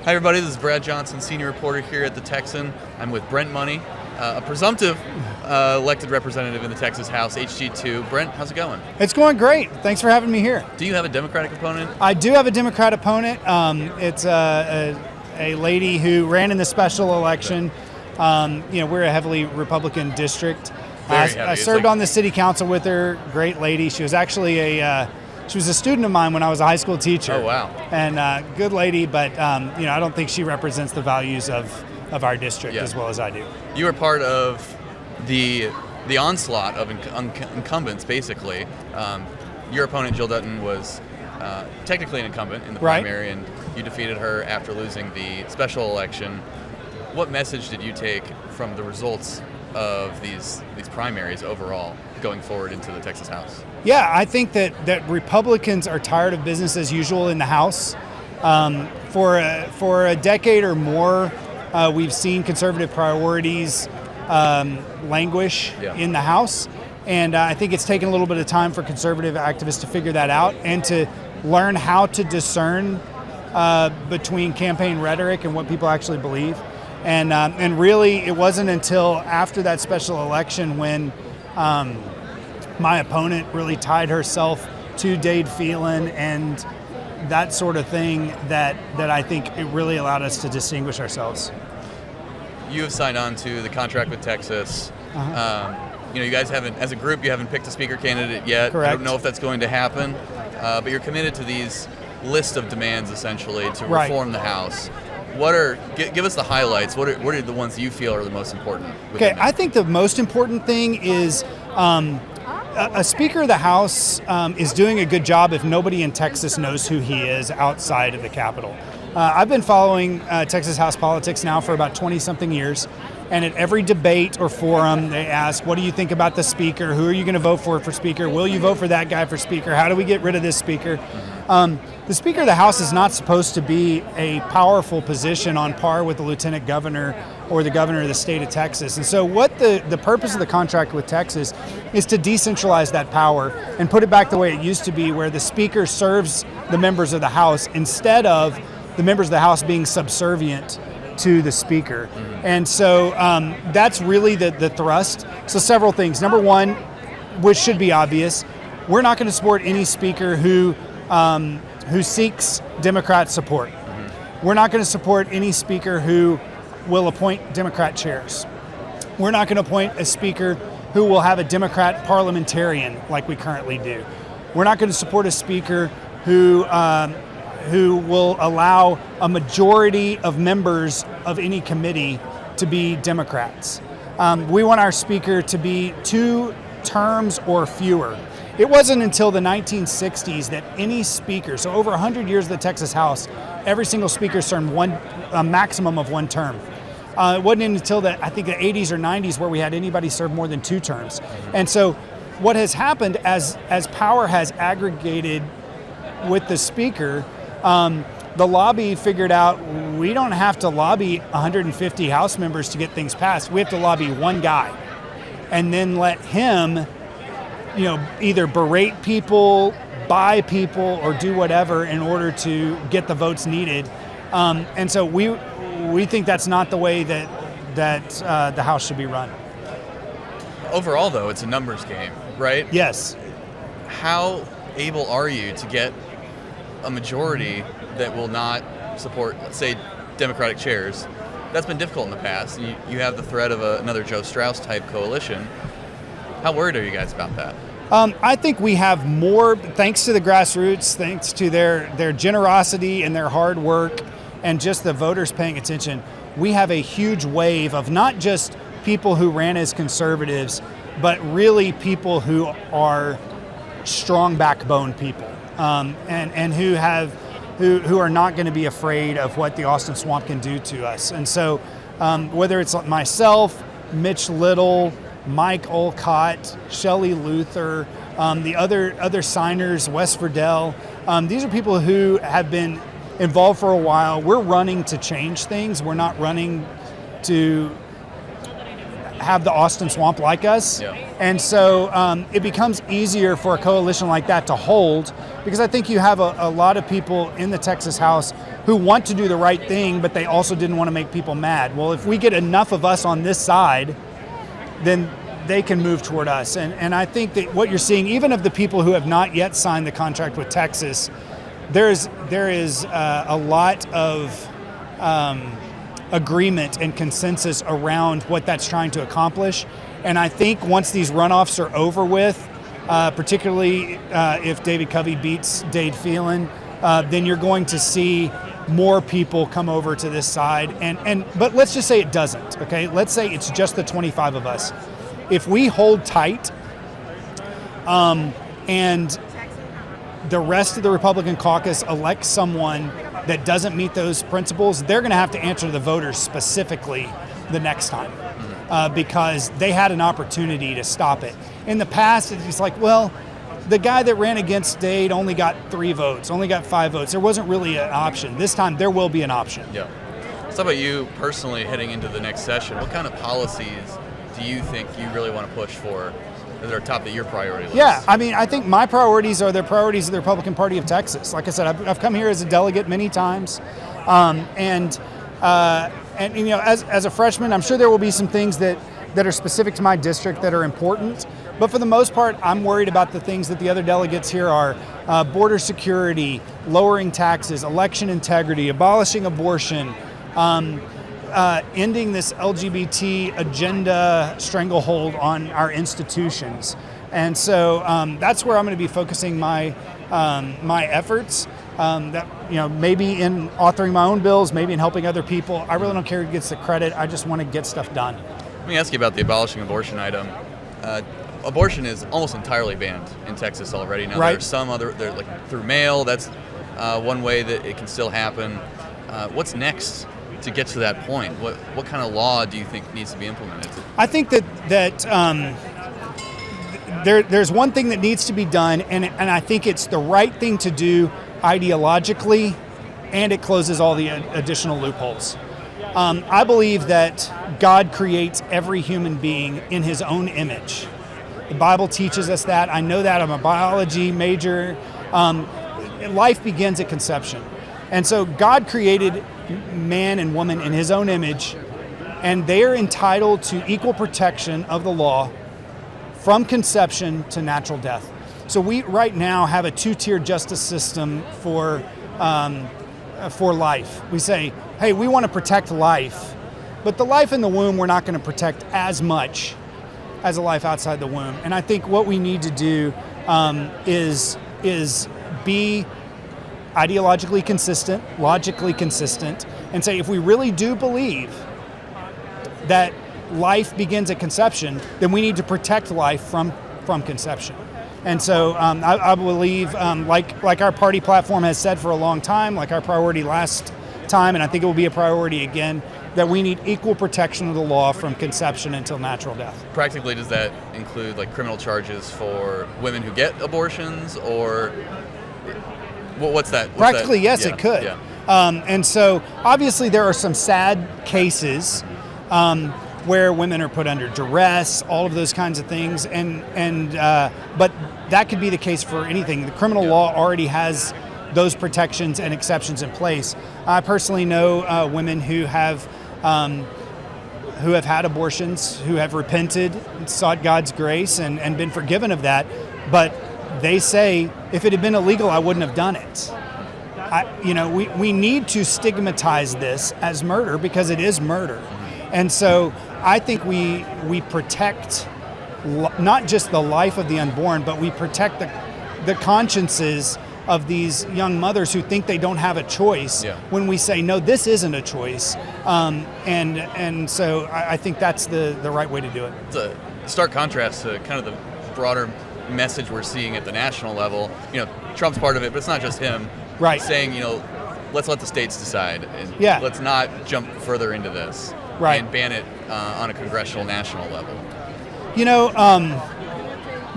Hi everybody, this is Brad Johnson, senior reporter here at the Texan. I'm with Brent Money, a presumptive elected representative in the Texas House, HG2. Brent, how's it going? It's going great. Thanks for having me here. Do you have a Democratic opponent? I do have a Democrat opponent. It's a lady who ran in the special election. We're a heavily Republican district. I served on the city council with her. Great lady. She was actually she was a student of mine when I was a high school teacher. Oh, wow. And good lady, but I don't think she represents the values of our district as well as I do. You were part of the onslaught of incumbents, basically. Your opponent, Jill Dutton, was technically an incumbent in the primary, and you defeated her after losing the special election. What message did you take from the results of these primaries overall going forward into the Texas House? Yeah, I think that Republicans are tired of business as usual in the House. For a decade or more, we've seen conservative priorities languish in the House, and I think it's taken a little bit of time for conservative activists to figure that out and to learn how to discern between campaign rhetoric and what people actually believe. And really, it wasn't until after that special election when my opponent really tied herself to Dade Phelan and that sort of thing that I think it really allowed us to distinguish ourselves. You have signed on to the contract with Texas. You guys haven't, as a group, you haven't picked a speaker candidate yet. Correct. I don't know if that's going to happen, but you're committed to these list of demands essentially to reform the House. Give us the highlights. What are the ones that you feel are the most important? Okay, I think the most important thing is a Speaker of the House is doing a good job if nobody in Texas knows who he is outside of the Capitol. I've been following Texas House politics now for about 20-something years, and at every debate or forum, they ask, what do you think about the Speaker? Who are you going to vote for Speaker? Will you vote for that guy for Speaker? How do we get rid of this Speaker? The Speaker of the House is not supposed to be a powerful position on par with the Lieutenant Governor or the Governor of the state of Texas. And so what the purpose of the contract with Texas is to decentralize that power and put it back the way it used to be, where the Speaker serves the members of the House instead of the members of the House being subservient to the Speaker. And so that's really the thrust. So several things. Number one, which should be obvious, we're not going to support any Speaker who seeks Democrat support. We're not going to support any Speaker who will appoint Democrat chairs. We're not going to appoint a Speaker who will have a Democrat parliamentarian like we currently do. We're not going to support a Speaker who will allow a majority of members of any committee to be Democrats. We want our Speaker to be 2 terms or fewer. It wasn't until the 1960s that any Speaker, so over 100 years of the Texas House, every single Speaker served a maximum of 1 term. It wasn't until I think the 80s or 90s where we had anybody serve more than 2 terms. And so what has happened as power has aggregated with the Speaker, the lobby figured out we don't have to lobby 150 House members to get things passed. We have to lobby one guy and then let him either berate people, buy people, or do whatever in order to get the votes needed. And so we think that's not the way that the House should be run. Overall, though, it's a numbers game, right? Yes. How able are you to get a majority that will not support, let's say, Democratic chairs? That's been difficult in the past. You have the threat of another Joe Strauss-type coalition. How worried are you guys about that? I think we have more, thanks to the grassroots, thanks to their generosity and their hard work, and just the voters paying attention. We have a huge wave of not just people who ran as conservatives, but really people who are strong backbone people, and who are not going to be afraid of what the Austin Swamp can do to us. And so whether it's myself, Mitch Little, Mike Olcott, Shelley Luther, the other signers, Wes Verdell, these are people who have been involved for a while. We're running to change things. We're not running to have the Austin Swamp like us. Yeah. And so it becomes easier for a coalition like that to hold, because I think you have a lot of people in the Texas House who want to do the right thing, but they also didn't want to make people mad. Well, if we get enough of us on this side, then they can move toward us. And I think that what you're seeing, even of the people who have not yet signed the contract with Texas, there is a lot of agreement and consensus around what that's trying to accomplish. And I think once these runoffs are over with, particularly if David Covey beats Dade Phelan, then you're going to see more people come over to this side. But let's just say it doesn't, okay? Let's say it's just the 25 of us. If we hold tight and the rest of the Republican caucus elects someone that doesn't meet those principles, they're going to have to answer to the voters specifically the next time because they had an opportunity to stop it. In the past, it's like, well, the guy that ran against Dade only got 3 votes, only got 5 votes. There wasn't really an option. This time, there will be an option. Yeah. So how about you personally heading into the next session? What kind of policies do you think you really want to push for that are top of your priority list? Yeah, I mean, I think my priorities are the priorities of the Republican Party of Texas. Like I said, I've come here as a delegate many times, and you know, as a freshman, I'm sure there will be some things that are specific to my district that are important. But for the most part, I'm worried about the things that the other delegates here are: border security, lowering taxes, election integrity, abolishing abortion, ending this LGBT agenda stranglehold on our institutions. And so that's where I'm going to be focusing my efforts. That, you know, maybe in authoring my own bills, maybe in helping other people. I really don't care who gets the credit. I just want to get stuff done. Let me ask you about the abolishing abortion item. Abortion is almost entirely banned in Texas already. Now, right. There's some other, like through mail, that's one way that it can still happen. What's next to get to that point? What kind of law do you think needs to be implemented? I think that there's one thing that needs to be done, and I think it's the right thing to do ideologically, and it closes all the additional loopholes. I believe that God creates every human being in his own image. The Bible teaches us that. I know that. I'm a biology major. Life begins at conception. And so God created man and woman in his own image, and they are entitled to equal protection of the law from conception to natural death. So we right now have a 2-tier justice system for life. We say, hey, we want to protect life, but the life in the womb we're not going to protect as much as a life outside the womb. And I think what we need to do is be ideologically consistent, logically consistent, and say if we really do believe that life begins at conception, then we need to protect life from conception. And so I believe, like our party platform has said for a long time, like our priority last time, and I think it will be a priority again, that we need equal protection of the law from conception until natural death. Practically, does that include like criminal charges for women who get abortions, or what's that? Practically, yes, yeah, it could. Yeah. And so obviously there are some sad cases where women are put under duress, all of those kinds of things, but that could be the case for anything. The criminal law already has those protections and exceptions in place. I personally know women who have had abortions, who have repented, sought God's grace, and been forgiven of that. But they say, if it had been illegal, I wouldn't have done it. We need to stigmatize this as murder because it is murder. And so I think we protect not just the life of the unborn, but we protect the consciences of these young mothers who think they don't have a choice when we say, no, this isn't a choice. And so I think that's the right way to do it. It's a stark contrast to kind of the broader message we're seeing at the national level. Trump's part of it, but it's not just him. Right. Saying, let's let the states decide. And let's not jump further into this. Right. And ban it on a congressional national level.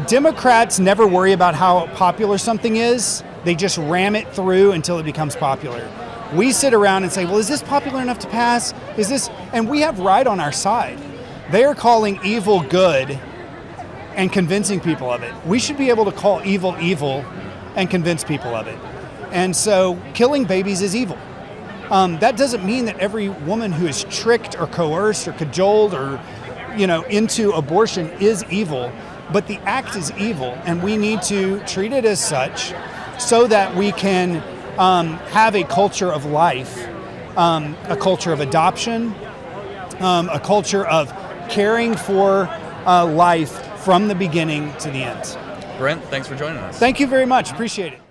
Democrats never worry about how popular something is. They just ram it through until it becomes popular. We sit around and say, well, is this popular enough to pass? Is this? And we have right on our side. They are calling evil good and convincing people of it. We should be able to call evil evil and convince people of it. And so killing babies is evil. That doesn't mean that every woman who is tricked or coerced or cajoled or, into abortion is evil, but the act is evil, and we need to treat it as such so that we can have a culture of life, a culture of adoption, a culture of caring for life from the beginning to the end. Brent, thanks for joining us. Thank you very much. Appreciate it.